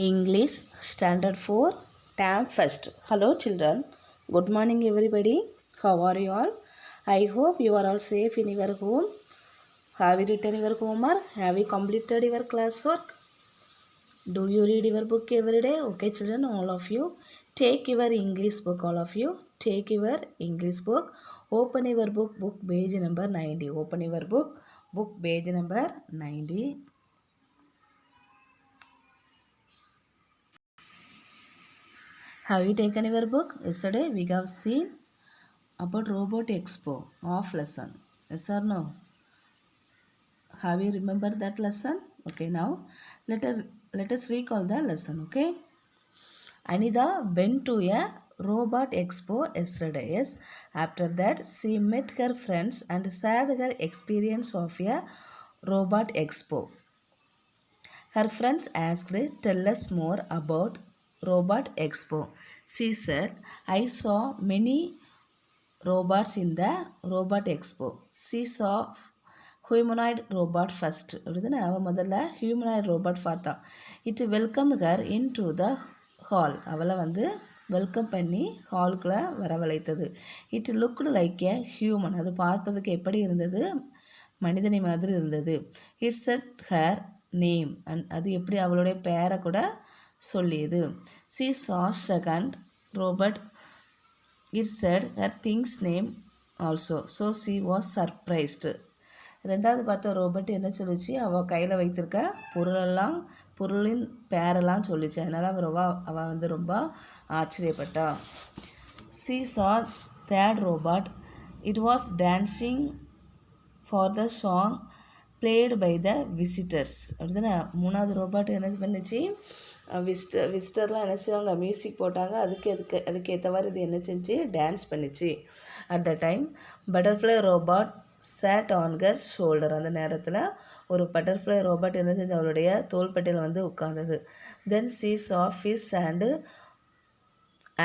English Standard 4 Term First. Hello children. Good morning everybody. How are you all? I hope you are all safe in your home. Have you written your homework? Have you completed your classwork? Do you read your book every day? Okay children, all of you. Take your English book, all of you. Take your English book. Open your book page number 90. Open your book page number 90. Have you taken your book? Yesterday we have seen about Robot Expo off lesson. Yes or no? Have you remembered that lesson? Okay, now let us recall the lesson. Okay. Anida went to a Robot Expo yesterday. Yes. After that, she met her friends and shared her experience of a Robot Expo. Her friends asked, "Tell us more about Robot Expo." She said, "I saw many robots in the Robot Expo. She saw humanoid robot first. அப்படிதானே அவள் முதல்ல humanoid robot பார்த்தா. It welcome her in to the hall. அவளை welcome பண்ணி ஹாலுக்குள்ளே வரவழைத்தது. It looked like a human. அது பார்ப்பதுக்கு எப்படி இருந்தது? மனிதனை மாதிரி இருந்தது. It said her name. அது எப்படி அவளுடைய பேரை கூட சொல்லியது. She saw second robot. It said her thing's name also. So she was surprised. ரெண்டாவது பார்த்த ரோபோட் என்ன சொல்லிச்சு? அவள் கையில் வைத்திருக்க பொருளின் பேரெல்லாம் சொல்லிச்சு. அதனால் அவள் ரொம்ப ஆச்சரியப்பட்டா. She saw third robot. It was dancing for the song played by the visitors. அப்படிதானே மூணாவது ரோபோட் என்ன பண்ணிச்சு? விசிட்டர்லாம் என்ன செய்வாங்க? மியூசிக் போட்டாங்க. அதுக்கு ஏற்றவாறு இது என்ன செஞ்சு? டான்ஸ் பண்ணிச்சு. At the time butterfly robot sat on her shoulder. அந்த நேரத்தில் ஒரு பட்டர்ஃப்ளை ரோபோட் என்ன செஞ்சு? அவளுடைய தோள்பட்டையில் உட்கார்ந்தது. Then she saw fish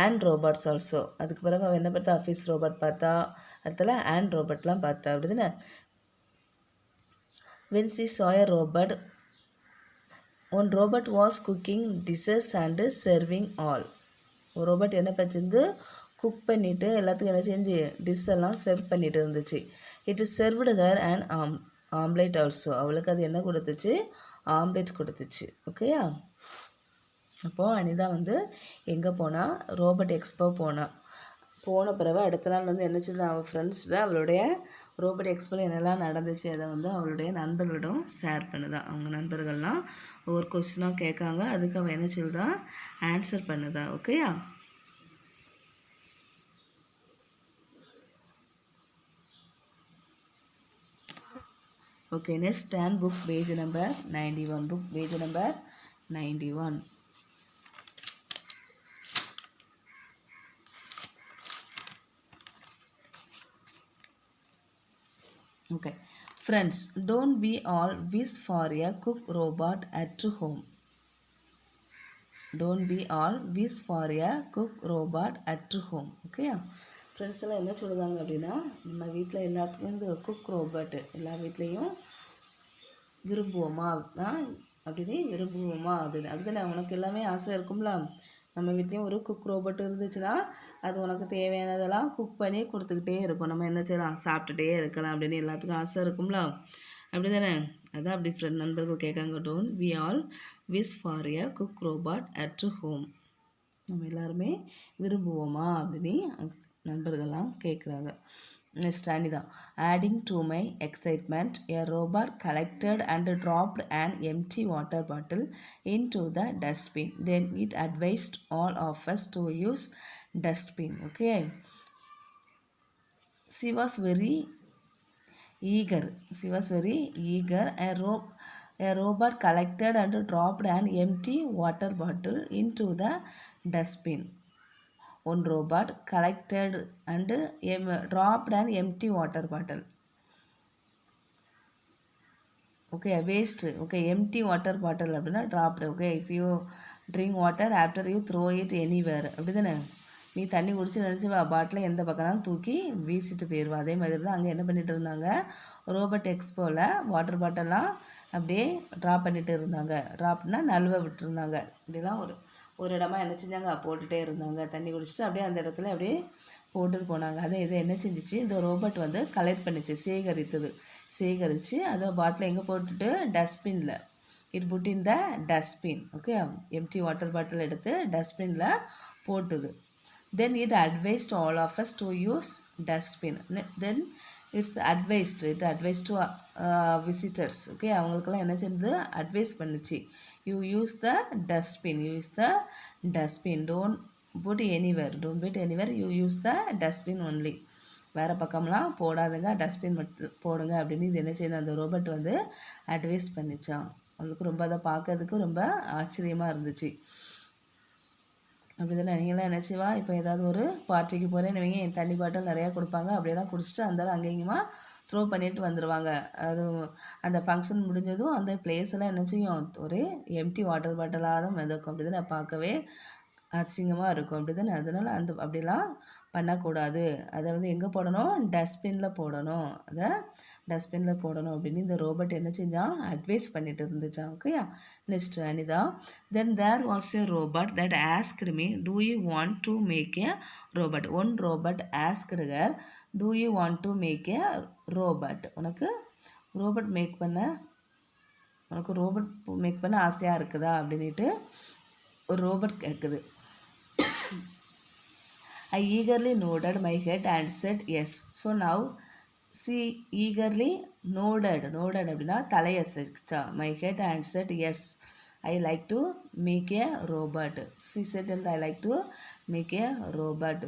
and robots also. அதுக்கு பிறகு அவள் என்ன பார்த்தா? ஃபிஷ் ரோபோட் பார்த்தா. அடுத்தல அண்ட் ரோபோட்லாம் பார்த்தா. அப்படிதானே when she saw a robot, one robot was cooking dishes and serving all. ஒரு ரோபோட் என்ன பண்ணிருந்து? குக் பண்ணிவிட்டு எல்லாத்துக்கும் என்ன செஞ்சு? டிஷ் எல்லாம் சர்வ் பண்ணிட்டு இருந்துச்சு. It served her and omelette also. அவளுக்கு அது என்ன கொடுத்துச்சு? ஆம்லேட் கொடுத்துச்சு. ஓகேயா? அப்போது அனிதா எங்கே போனால்? ரோபோட் எக்ஸ்போ போன பிறகு அடுத்த நாள் என்ன செய்யுது? அவள் ஃப்ரெண்ட்ஸில் அவளுடைய ரோபோட் எக்ஸ்போவில் என்னெல்லாம் நடந்துச்சு அதை அவளுடைய நண்பர்களிடம் ஷேர் பண்ணுதா. அவங்க நண்பர்கள்லாம் ஒவ்வொரு கொஸ்டினாக கேட்காங்க. அதுக்கு அவள் என்ன சொல்லுதா? ஆன்சர் பண்ணுதா. ஓகேயா? Okay, next then book page number 91. Book page number 91. Okay, friends, don't we all wish for a cook robot at home? Don't we all wish for a cook robot at home? Okay, friends எல்லாம் என்ன சொல்லுதாங்க அப்படின்னா, நம்ம வீட்டில் எல்லாத்துக்கும் இந்த cook robot எல்லா வீட்லேயும் விரும்புவோமா அப்படின்னு அப்படிதானே உனக்கு எல்லாமே ஆசை இருக்கும்ல. நம்ம வீட்லேயும் ஒரு குக் ரோபோட் இருந்துச்சுன்னா அது உனக்கு தேவையானதெல்லாம் குக் பண்ணி கொடுத்துக்கிட்டே இருக்கும். நம்ம என்ன செய்யலாம்? சாப்பிட்டுட்டே இருக்கலாம் அப்படின்னு எல்லாத்துக்கும் ஆசை இருக்கும்ல. அப்படி தானே? அதான் அப்படி நண்பர்கள் கேட்காங்க. Don't we all wish for a cook robot at home. நம்ம எல்லாருமே விரும்புவோமா அப்படின்னு நண்பர்கள்லாம் கேட்குறாங்க. Next Anida. Adding to my excitement, a robot collected and dropped an empty water bottle into the dustbin. Then it advised all of us to use dustbin. Okay. She was very eager. A robot collected and dropped an empty water bottle into the dustbin. One robot collected and dropped an empty water bottle. Okay, waste. Okay, empty water bottle அப்படின்னா dropped. Okay, if you drink water after you throw it anywhere. அப்படி தானே? நீ தண்ணி குடிச்சு நினச்சி பாட்டில் எந்த பக்கம்னாலும் தூக்கி வீசிட்டு போயிடுவா. அதே மாதிரி தான் அங்கே என்ன பண்ணிட்டு இருந்தாங்க? ரோபோட் எக்ஸ்போவில் வாட்டர் பாட்டிலாம் அப்படியே ட்ராப் பண்ணிட்டு இருந்தாங்க. ட்ராப்னா நழுவ விட்டுருந்தாங்க. இப்படிலாம் ஒரு இடமா என்ன செஞ்சாங்க, போட்டுகிட்டே இருந்தாங்க. தண்ணி குடிச்சிட்டு அப்படியே அந்த இடத்துல அப்படியே போட்டுட்டு போனாங்க. அதை இதை என்ன செஞ்சிச்சு, இந்த ரோபோட் வந்து கலெக்ட் பண்ணிச்சு, சேகரித்து அதை பாட்டில் எங்கே போட்டுட்டு டஸ்ட்பினில் it put in the dustbin. Okay, empty water bottle எடுத்து டஸ்ட்பினில் போட்டுது. Then it advised all of us to use dustbin. Then it advised to visitors. Okay, அவங்களுக்கெல்லாம் என்ன செஞ்சது, அட்வைஸ் பண்ணிச்சு. You use the dustbin. Don't put anywhere. You use the dustbin only. வேறு பக்கம்லாம் போடாதுங்க, dustbin மட்டும் போடுங்க அப்படின்னு இது என்ன செய்யுது, அந்த ரோபோட் வந்து அட்வைஸ் பண்ணிச்சான். அவங்களுக்கு ரொம்ப அதை பார்க்கறதுக்கு ரொம்ப ஆச்சரியமாக இருந்துச்சு. அப்படி தானே நீங்களாம் என்ன செய்வா, இப்போ ஏதாவது ஒரு பார்ட்டிக்கு போகிறேன்னு வைங்க, என் தண்ணி பாட்டில் நிறையா கொடுப்பாங்க. அப்படியெல்லாம் குடிச்சிட்டு அந்தாலும் அங்கேயுமா த்ரோ பண்ணிட்டு வந்துடுவாங்க. அது அந்த ஃபங்க்ஷன் முடிஞ்சதும் அந்த பிளேஸெல்லாம் என்ன செய்யும், ஒரு எம்டி வாட்டர் பாட்டிலாக தான் மிதக்கும். அப்படி தானே பார்க்கவே அசிங்கமாக இருக்கும். அப்படி தானே, அதனால் அப்படிலாம் பண்ணக்கூடாது. அதை வந்து எங்கே போடணும், டஸ்ட்பினில் போடணும். அதை டஸ்ட்பினில் போடணும் அப்படின்னு இந்த ரோபோட் என்ன செஞ்சான், அட்வைஸ் பண்ணிட்டு இருந்துச்சான். ஓகேயா. Next Anitha. Then there was a robot that asked me, do you want to make a robot. One robot asked her, do you want to make a robot. உனக்கு ரோபோட் மேக் பண்ண ஆசையாக இருக்குதா அப்படின்ட்டு ஒரு ரோபோட் கேட்குது. I eagerly nodded my head and said yes. So now she eagerly nodded அப்படின்னா தலையசைச்சா. My head and said yes. I like to make a robot. She said and I like to make a robot.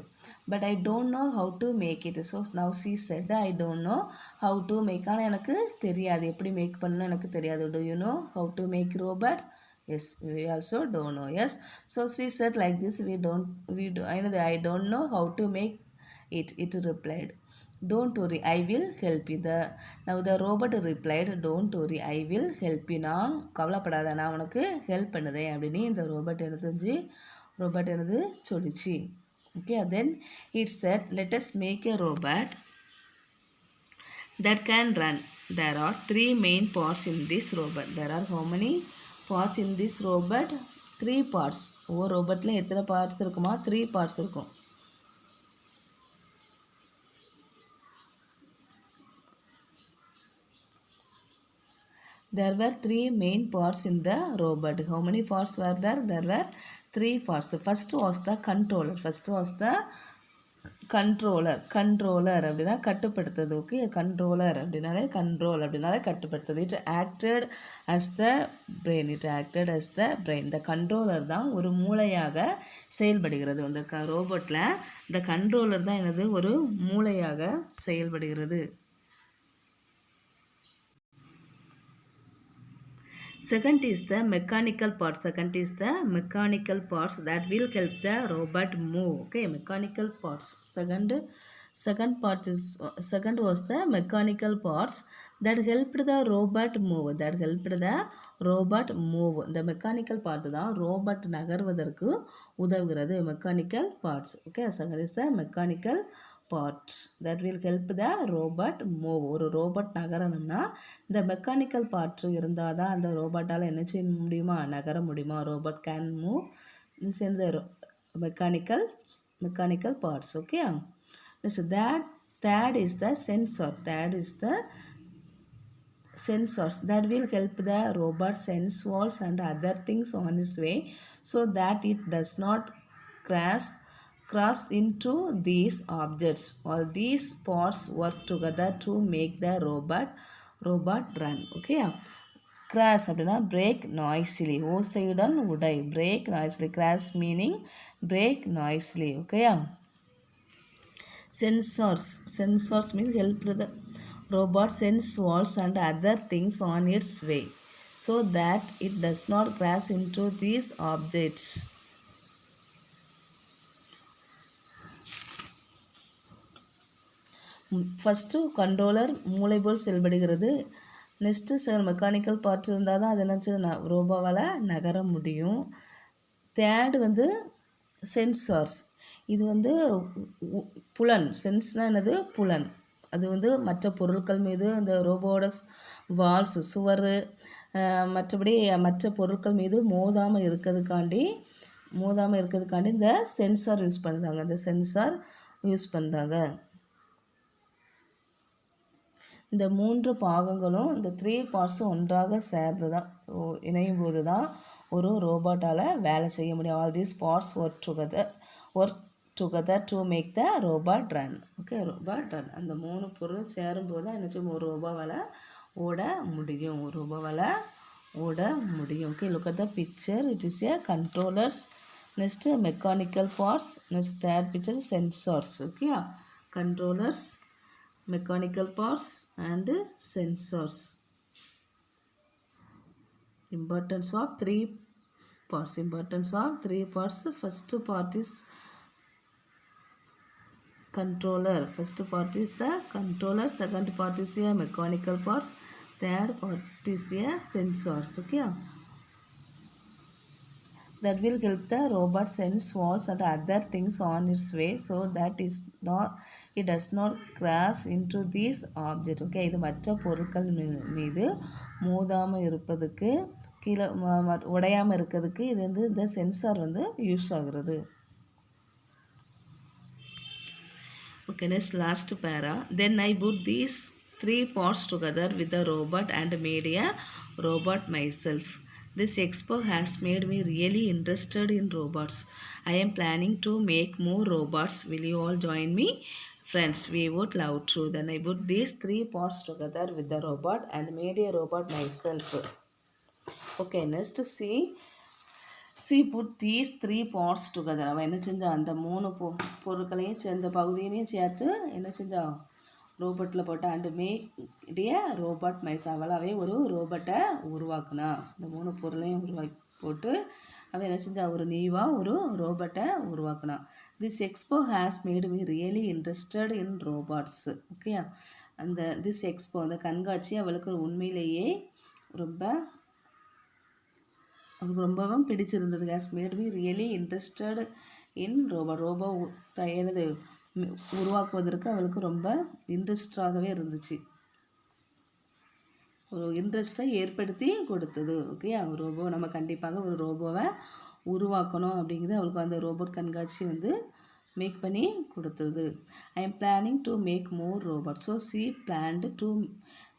But I don't know how to make it. So now she said I don't know how to make. ஆனால் எனக்கு தெரியாது, எப்படி make பண்ணணும் எனக்கு தெரியாது. Do you know how to make robot? Yes, we also don't know. Yes, so she said like this, I don't know how to make it. It replied, don't worry, I will help you. Now the robot replied, don't worry, I will help you. நான் கவலைப்படாத, நான் உனக்கு help பண்ணுதேன் அப்படின்னு இந்த robot என்னது சொல்லிச்சு. Okay, then it said, let us make a robot that can run. There are 3 main parts in this robot. There are how many parts in this robot? 3 parts. ஒவ்வொரு ரோபோட்டில் எத்தனை பார்ட்ஸ் இருக்குமா, 3 parts இருக்கும். There were 3 main parts in the robot. How many parts were there? There were 3 parts. First was the controller. Controller அப்படின்னா கட்டுப்படுத்துறது. Okay, controller அப்படின்னாலே கட்டுப்படுத்துறது. It acted as the brain. இந்த controller தான் ஒரு மூளையாக செயல்படுகிறது. அந்த ரோபோட்டில் இந்த கண்ட்ரோலர் தான் என்னது, ஒரு மூளையாக செயல்படுகிறது. Second is the mechanical parts that will help the robot move. Okay, mechanical parts. Second was the mechanical parts that helped the robot move. இந்த மெக்கானிக்கல் பார்ட் தான் ரோபோட் நகர்வதற்கு உதவுகிறது. Mechanical parts. Okay, second is the mechanical part that will help the robot move. ஒரு robot நகரணும்னா இந்த mechanical part இருந்தால் தான் அந்த ரோபோட்டால் என்ன செய்ய முடியுமா, நகர முடியுமா. ரோபோட் கேன் மூவ் இந்த mechanical parts. Okay, third is the sensors that will help the robot sense walls and other things on its way so that it does not cross into these objects. All these parts work together to make the robot run. Okay, crash அப்படின்னா break noisily, ஓசையுடன் உடை. break noisily, crash meaning break noisily. Okay, sensors mean help the robot sense walls and other things on its way so that it does not crash into these objects. First controller மூளை போல் செயல்படுகிறது. Next mechanical part இருந்தால் தான் அது என்ன ரோபோவால் நகர முடியும். Third வந்து sensors. இது வந்து புலன். சென்ஸ்னால் என்னது, புலன். அது வந்து மற்ற பொருட்கள் மீது அந்த ரோபோட வால்ஸ், சுவர், மற்றபடி மற்ற பொருட்கள் மீது மோதாமல் இருக்கிறதுக்காண்டி இந்த சென்சார் யூஸ் பண்ணுறாங்க. இந்த 3 பாகங்களும் இந்த 3 பார்ட்ஸும் ஒன்றாக சேர்ந்து தான் இணையும் போது தான் ஒரு ரோபோட்டால் வேலை செய்ய முடியும். All these parts work together to make the robot run. Okay, robot run. அந்த 3 பொருள் சேரும்போது தான் என்ன செய்யும், ஒரு ரோபோவால் ஓட முடியும். Okay, look at the picture. It is a controllers. Next mechanical parts. Next third picture sensors. Okay, controllers, mechanical parts and sensors. Importance of three parts. First part is controller. First part is the controller. Second part is a mechanical parts. Third part is a sensors. Okay, that will help the robot sense walls and other things on its way so that it does not crash into these objects. Okay, இது மற்ற பொருட்கள் மீது மோதாமல் இருப்பதுக்கு, கீழே உடையாமல் இருக்கிறதுக்கு இது இந்த sensor use ஆகுறது. Okay, next last para. Then I put these 3 parts together with the robot and made a robot myself. This expo has made me really interested in robots. I am planning to make more robots. Will you all join me? Friends, we would love to. Then I put these 3 parts together with the robot and made a robot myself. Okay, next see put these 3 parts together. அவன் என்ன செஞ்சான், அந்த 3 பொருட்களையும் சேர்ந்த பகுதியையும் சேர்த்து என்ன செஞ்சான், ரோபோட்டில் போட்டான். And made a robot myself. அவளாவே ஒரு ரோபோட்டை உருவாக்குனா. இந்த 3 பொருளையும் போட்டு அவன் என்ன செஞ்சா, ஒரு ரோபோட்டை உருவாக்குனா. This expo has made me really interested in robots. Okay, this expo, அந்த கண்காட்சி அவளுக்கு உண்மையிலேயே ரொம்பவும் பிடிச்சிருந்தது. Has made me really interested in robot எனது உருவாக்குவதற்கு அவளுக்கு ரொம்ப இன்ட்ரெஸ்டாகவே இருந்துச்சு. ஒரு இன்ட்ரெஸ்ட்டை ஏற்படுத்தி கொடுத்தது. ஓகே, ரோபோ நம்ம கண்டிப்பாக ஒரு ரோபோவை உருவாக்கணும் அப்படிங்கிறது அவளுக்கு அந்த ரோபோட் கண்காட்சி மேக் பண்ணி கொடுத்தது. I am planning to make more robot. So she planned to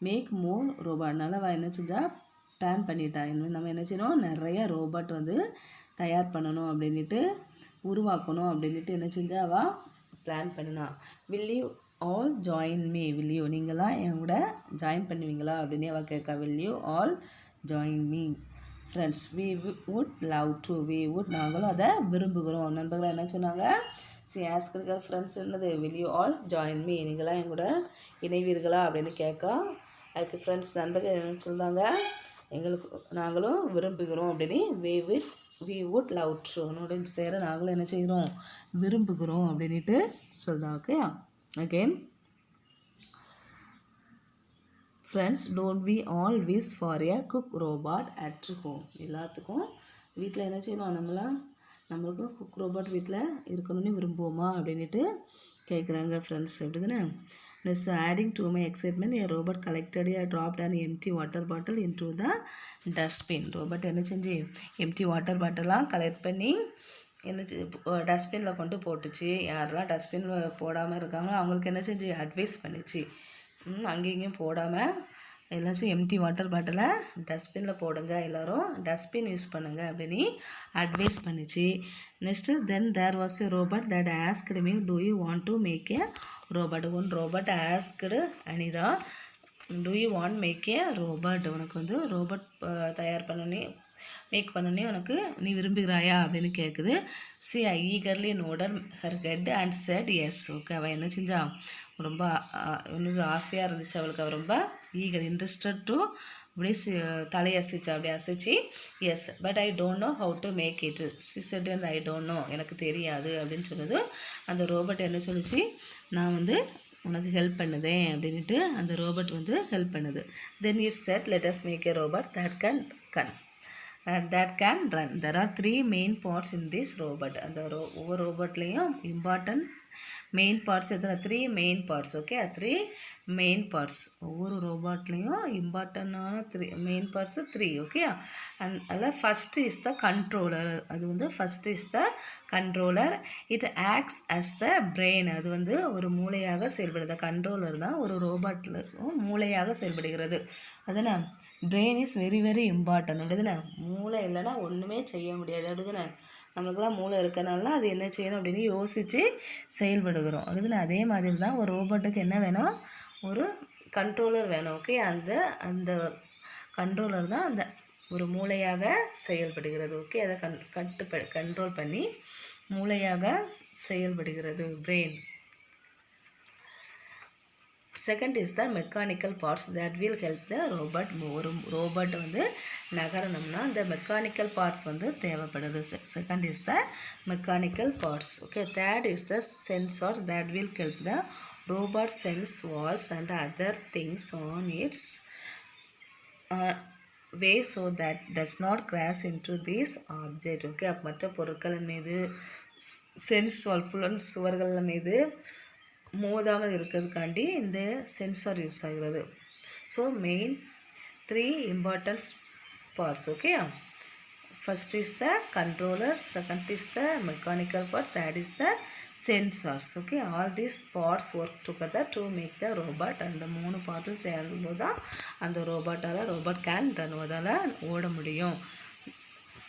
make more robot. அதனால் அவள் என்ன செஞ்சால், பிளான் பண்ணிட்டா. நம்ம என்ன செய்யணும், நிறைய ரோபோட் தயார் பண்ணணும் அப்படின்ட்டு, உருவாக்கணும் அப்படின்ட்டு என்ன செஞ்சா அவள் பிளான் பண்ணினா. Will you all join me? Will you, நீங்களாம் என் கூட ஜாயின் பண்ணுவீங்களா அப்படின்னு அவள் கேட்கா. Will you all join me? Friends, we would love to. We would, நாங்களும் அதை விரும்புகிறோம். நண்பர்கள் என்ன சொன்னாங்க, ஆஸ்க் இருக்கிற ஃப்ரெண்ட்ஸ் என்னது, will you all join me? நீங்களாம் என் கூட இணைவீர்களா அப்படின்னு கேட்கா. அதுக்கு ஃப்ரெண்ட்ஸ் நண்பர்கள் என்ன சொல்கிறாங்க, நாங்களும் விரும்புகிறோம் அப்படின்னு. வி வுட் லவ் டு, அப்படின்னு சேர நாங்களும் என்ன செய்கிறோம், விரும்புகிறோம் அப்படின்ட்டு சொல்கிறாங்க. Okay, again friends, don't we all wish for a cook robot at home? எல்லாத்துக்கும் வீட்டில் என்ன செய்யணும், நம்மளுக்கு குக் ரோபாட் வீட்டில் இருக்கணும்னு விரும்புவோமா அப்படின்ட்டு கேட்குறாங்க ஃப்ரெண்ட்ஸ். அப்படி தானே. Next, adding to my excitement, என் robot collected dropped and empty water bottle into the dustbin. Robot என்ன செஞ்சு எம்டி வாட்டர் பாட்டிலாம் கலெக்ட் பண்ணி என்ன டஸ்ட்பினில் கொண்டு போட்டுச்சு. யாரெல்லாம் டஸ்ட்பின் போடாமல் இருக்காங்களோ அவங்களுக்கு என்ன செஞ்சு அட்வைஸ் பண்ணிச்சு, அங்கேயும் போடாமல் எல்லாச்சும் எம்டி வாட்டர் பாட்டிலை டஸ்ட்பினில் போடுங்க, எல்லோரும் டஸ்ட்பின் யூஸ் பண்ணுங்க அப்படின்னு அட்வைஸ் பண்ணிச்சு. Next, then there was a robot that asked me, do you want to make a robot? One robot asked Anitha, do you want make a robot? உனக்கு ரோபோட் தயார் make பண்ணனே உனக்கு நீ விரும்புகிறாயா அப்படின்னு கேட்குது. She I eagerly nodded her head and said yes. Okay, அவள் என்ன செஞ்சா, ரொம்ப ஆசையாக இருந்துச்சு அவளுக்கு. அவள் ரொம்ப இன்ட்ரெஸ்டட் டு அப்படியே தலையசைச்சு, அப்படி அசைச்சு yes, but I don't know how to make it. She said and I don't know, எனக்கு தெரியாது அப்படின்னு சொன்னது. அந்த ரோபோட் என்ன சொல்லிச்சு, நான் உனக்கு ஹெல்ப் பண்ணுதேன் அப்படின்ட்டு அந்த ரோபோட் ஹெல்ப் பண்ணுது. Then it said, let us make a robot that can run. There are 3 main parts in this robot. அந்த ஒவ்வொரு ரோபோட்லேயும் இம்பார்ட்டன்ட் மெயின் பார்ட்ஸ் எத்தனை 3 main parts okay 3 main parts ஒவ்வொரு ரோபாட்லேயும் இம்பார்ட்டண்டான 3 மெயின் பார்ட்ஸு 3 ஓகே அதில் first is the controller அது வந்து first is the controller it acts as the brain அது வந்து ஒரு மூளையாக செயல்படுது கண்ட்ரோலர் தான் ஒரு ரோபாட்டில் மூளையாக செயல்படுகிறது அதுனா brain is very very important அப்படிதுண்ணே மூளை இல்லைன்னா ஒன்றுமே செய்ய முடியாது அப்படிதுண்ணே நம்மளுக்கெல்லாம் மூளை இருக்கிறனால அது என்ன செய்யணும் அப்படின்னு யோசித்து செயல்படுகிறோம் அதுல அதே மாதிரி தான் ஒரு ரோபோட்டுக்கு என்ன வேணும் ஒரு கண்ட்ரோலர் வேணும் ஓகே அந்த கண்ட்ரோலர் தான் அந்த ஒரு மூளையாக செயல்படுகிறது ஓகே அதை கண்ட்ரோல் பண்ணி மூளையாக செயல்படுகிறது brain. Second is the mechanical parts that will help the robot ஒரு ரோபோட் வந்து நகரணும்னா இந்த மெக்கானிக்கல் பார்ட்ஸ் வந்து தேவைப்படுது. Second is the mechanical parts okay. Third is the sensor that will help the robot sense Waals and other things on it's way so that does not crash into this object okay. மற்ற பொருட்கள் மீது sense வால் புலன் சுவர்கள் மீது மோதாமல் இருக்கிறதுக்காண்டி இந்த sensor use ஆகிறது. So main 3 importance parts okay. First is the controller, second is the mechanical part, third is the sensors okay. All these parts work together to make the robot and the மூணு பார்ட்டும் சேர்ந்தும்போது தான் அந்த robot can run அதால் ஓட முடியும்.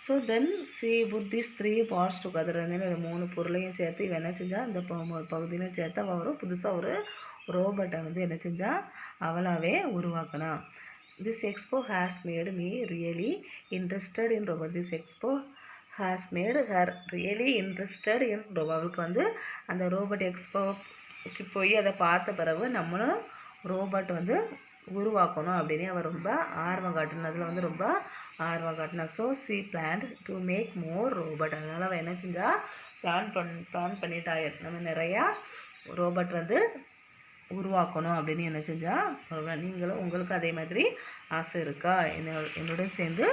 So then see put these 3 parts together இந்த மூணு பொருளையும் சேர்த்து இவன் என்ன செஞ்சால் இந்த பகுதியிலையும் சேர்த்து அவரும் புதுசாக ஒரு ரோபோட்டை வந்து என்ன செஞ்சால் அவளாவே உருவாக்கணும். This expo has made me really interested in robot. This expo has made her really interested in robot. அவளுக்கு வந்து அந்த ரோபோட் எக்ஸ்போக்கு போய் அதை பார்த்த பிறகு நம்மளும் ரோபோட் வந்து உருவாக்கணும் அப்படின்னு அவள் ரொம்ப ஆர்வம் காட்டினா அதில் வந்து ரொம்ப ஆர்வம் காட்டினா. So she plan to make more robot அதனால் அவள் என்ன செஞ்சா பிளான் பண்ணிட்டாங்க நம்ம நிறையா ரோபோட் வந்து உருவாக்கணும் அப்படின்னு என்ன செஞ்சால் நீங்களும் உங்களுக்கு அதே மாதிரி ஆசை இருக்கா என்னோட சேர்ந்து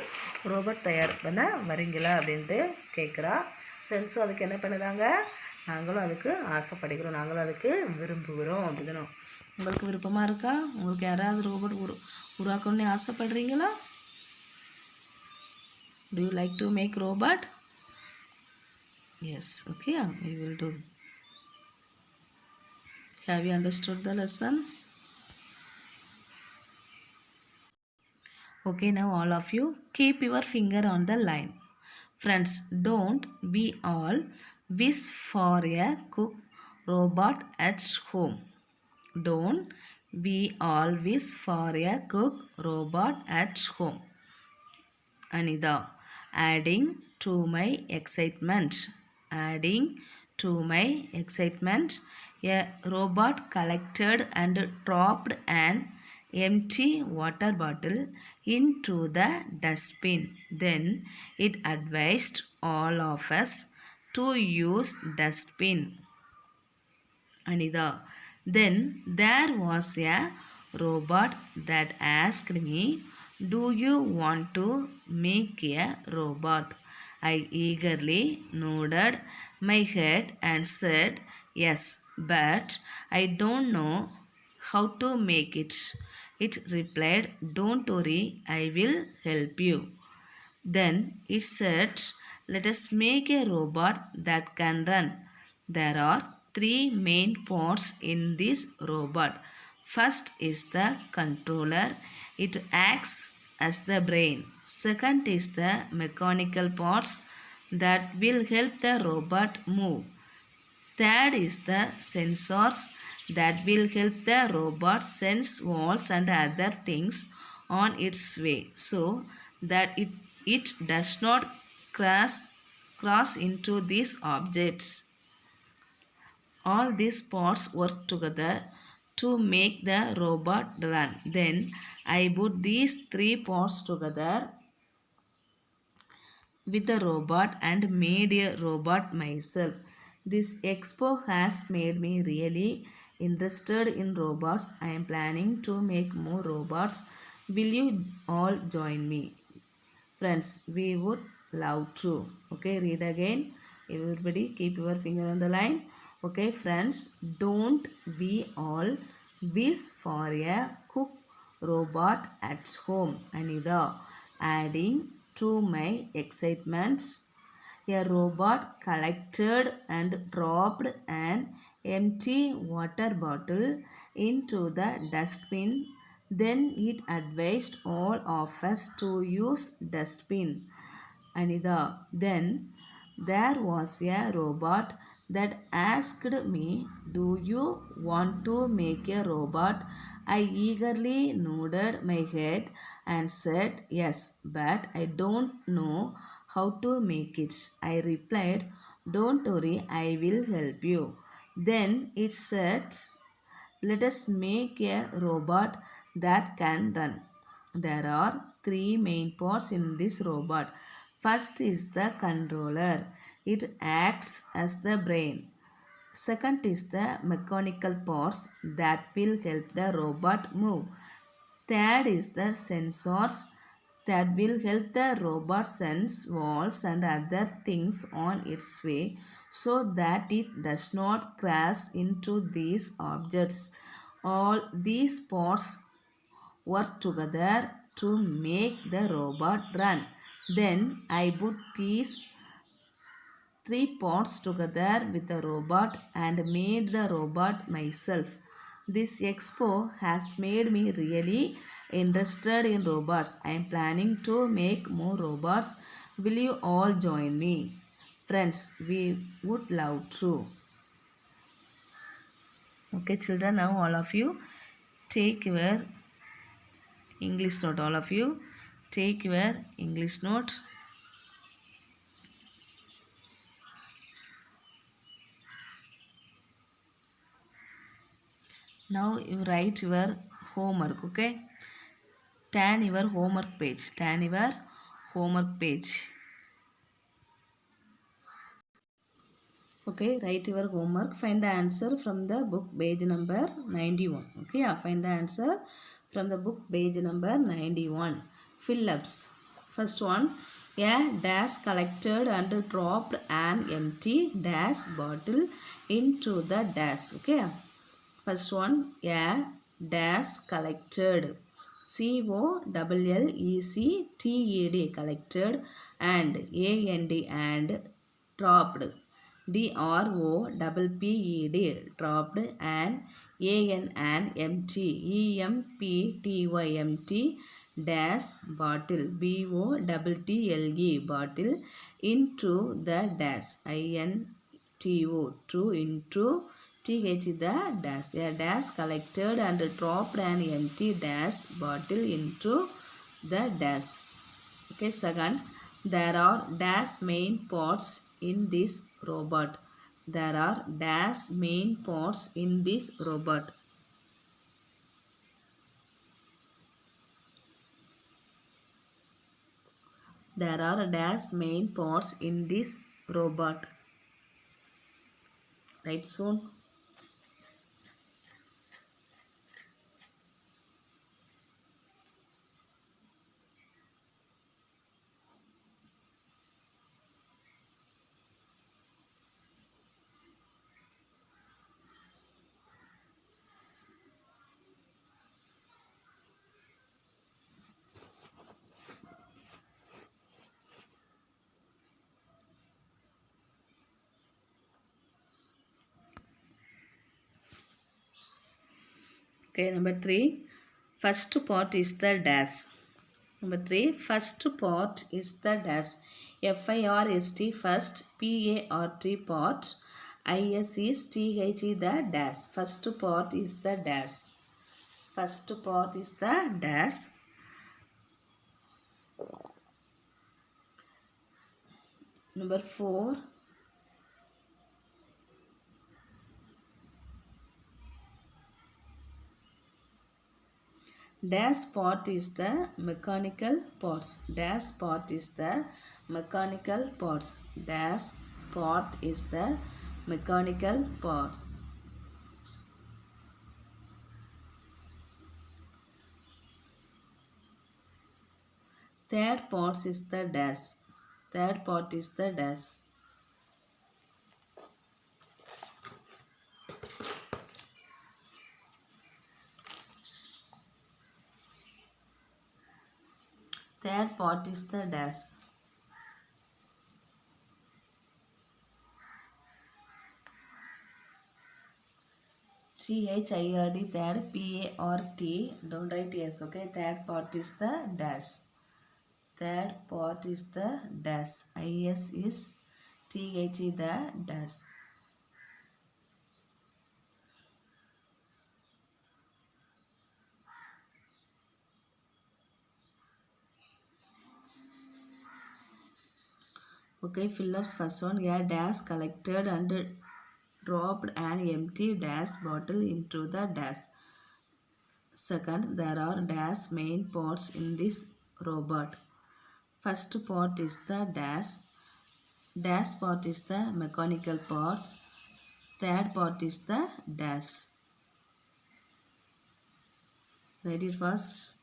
ரோபோட் தயார் பண்ண வரீங்களா அப்படின்ட்டு கேட்குறா. ஃப்ரெண்ட்ஸும் அதுக்கு என்ன பண்ணுதாங்க நாங்களும் அதுக்கு ஆசைப்படுகிறோம் நாங்களும் அதுக்கு விரும்புகிறோம் அப்படிதானோ. உங்களுக்கு விருப்பமாக இருக்கா உங்களுக்கு யாராவது robot உருவாக்கணும்னு ஆசைப்படுறீங்களா? Do you like to make robot? Yes okay we will do. Have you understood the lesson? Okay, now all of you keep your finger on the line. Friends, don't we all wish for a cook robot at home? Don't we all wish for a cook robot at home? Anida, adding to my excitement. A robot collected and dropped an empty water bottle into the dustbin. Then it advised all of us to use dustbin. Anida, then there was a robot that asked me, do you want to make a robot? I eagerly nodded my head and said, yes, but I don't know how to make it. It replied, don't worry, I will help you. Then it said, let us make a robot that can run. There are 3 main parts in this robot. First is the controller. It acts as the brain. Second is the mechanical parts that will help the robot move. Third is the sensors that will help the robot sense walls and other things on its way so that it does not cross into these objects. All these parts work together to make the robot run. Then I put these 3 parts together with the robot and made a robot myself. This expo has made me really interested in robots. I am planning to make more robots. Will you all join me? Friends, we would love to. Okay, read again. Everybody keep your finger on the line. Okay, friends, don't we all wish for a cook robot at home? Anida, adding to my excitement, a robot collected and dropped an empty water bottle into the dustbin. Then it advised all of us to use dustbin. Anida. Then there was a robot that asked me, "Do you want to make a robot?" I eagerly nodded my head and said, "Yes, but I don't know how to make it." I replied, "Don't worry, I will help you." Then it said, "Let us make a robot that can run." There are three main parts in this robot. First is the controller. It acts as the brain. Second is the mechanical parts that will help the robot move. Third is the sensors that will help the robot sense walls and other things on its way so that it does not crash into these objects. All these parts work together to make the robot run. Then I put these three parts together with the robot and made the robot myself. This expo has made me really interested in robots. I am planning to make more robots. Will you all join me? Friends, we would love to. Okay, children, now all of you take your English note. All of you take your English note. Now you write your homework. Okay, turn your homework page. Turn your homework page. Okay, write your homework. Find the answer from the book page number 91. Okay, yeah, find the answer from the book page number 91. Fill-ups. First one, a dash collected and dropped an empty dash bottle into the dash. Okay, first one, a dash collected. COLLECTED, collected, and AND, and dropped. DROPPED, dropped, and AN, empty. EMPTY, dash bottle. BOTTLE, bottle, into the dash. INTO, true, into TH, the dash. A dash collected and dropped an empty dash bottle into the dash. Okay, second, there are dash main parts in this robot. There are dash main parts in this robot. There are dash main parts in this robot. Right soon. Okay, number 3. First part is the dash. Number 3. First part is the dash. FIRST, first. PART, part. ISESTH, the dash. First part is the dash. First part is the dash. Number 4. Dash part is the mechanical parts. Dash part is the mechanical parts. Dash part is the mechanical parts. Third part is the dash. Third part is the dash. Third part is the dash. CHIRD, third, PART, don't write S, okay? Third part is the dash. Third part is the dash. IS is TH, the dash. Okay, fill-ups. First one, a dash collected and dropped an empty dash bottle into the dash. Second, there are dash main parts in this robot. First part is the dash. Dash part is the mechanical parts. Third part is the dash. Write it first.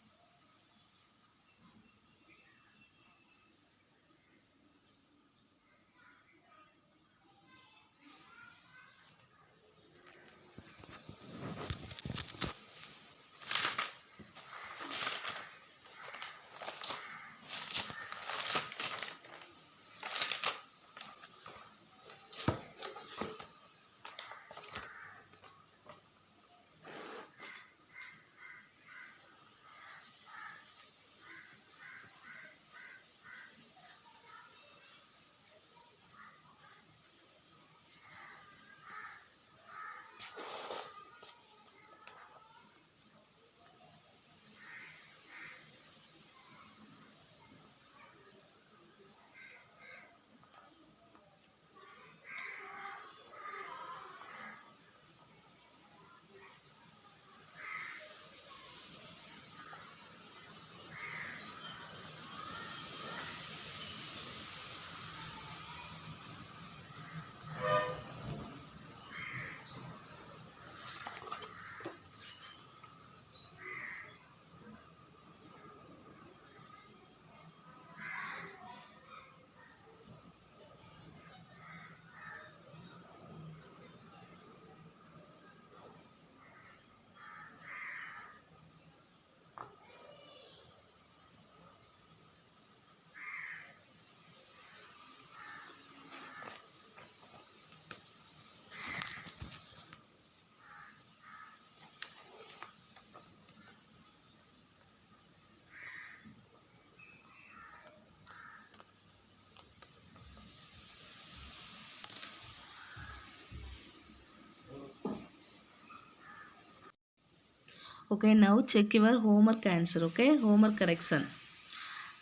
Okay, now check your homework answer. Okay, homework correction.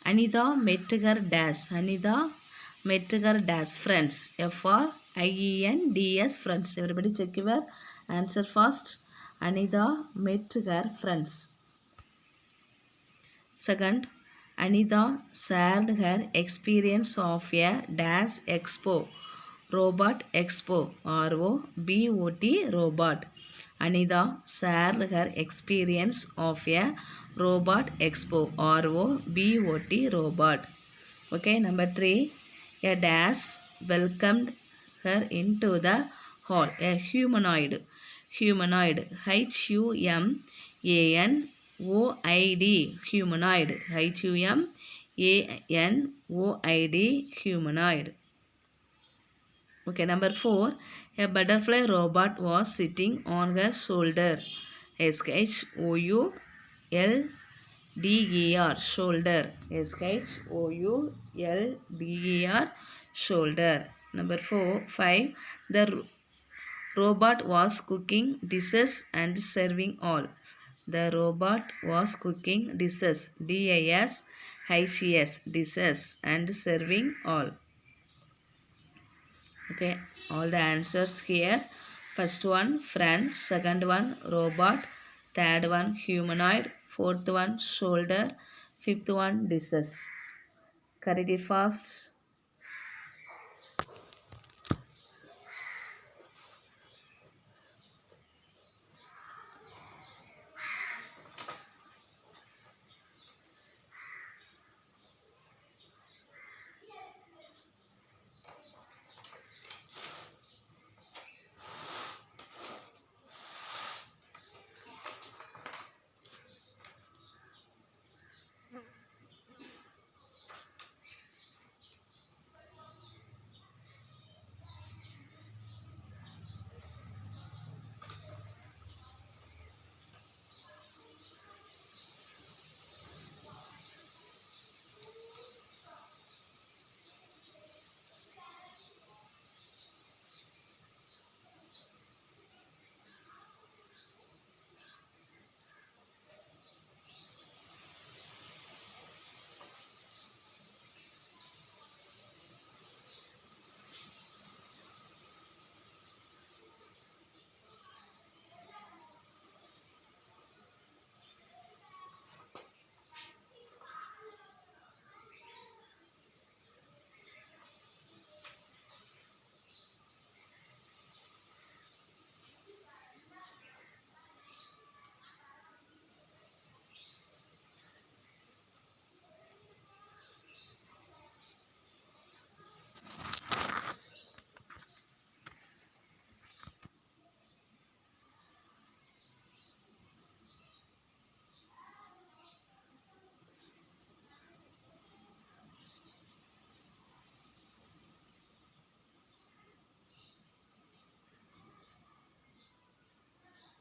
Anida met her dash. Anida met her dash friends. FRIENDS friends. Everybody check your answer first. Anida met her friends. Second, Anida shared her experience of a dash expo. Robot expo. ROBOT robot. Anida shared her experience of a robot expo. ROBOT robot. Okay, number 3. A dash welcomed her into the hall. A humanoid. Humanoid. HUMANOID. Humanoid. HUMANOID. Humanoid. Okay, number 4. A butterfly robot was sitting on her shoulder. SHOULDER. Shoulder. SHOULDER. Shoulder. Number 5. The robot was cooking dishes and serving all. The robot was cooking dishes. DISHES. Dishes and serving all. Okay, all the answers here. First one friend, second one robot, third one humanoid, fourth one shoulder, fifth one dishes. Correct it fast.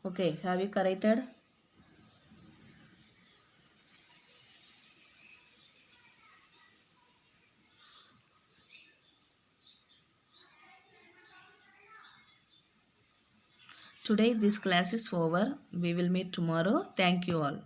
Okay, have you corrected? Today this class is over. We will meet tomorrow. Thank you all.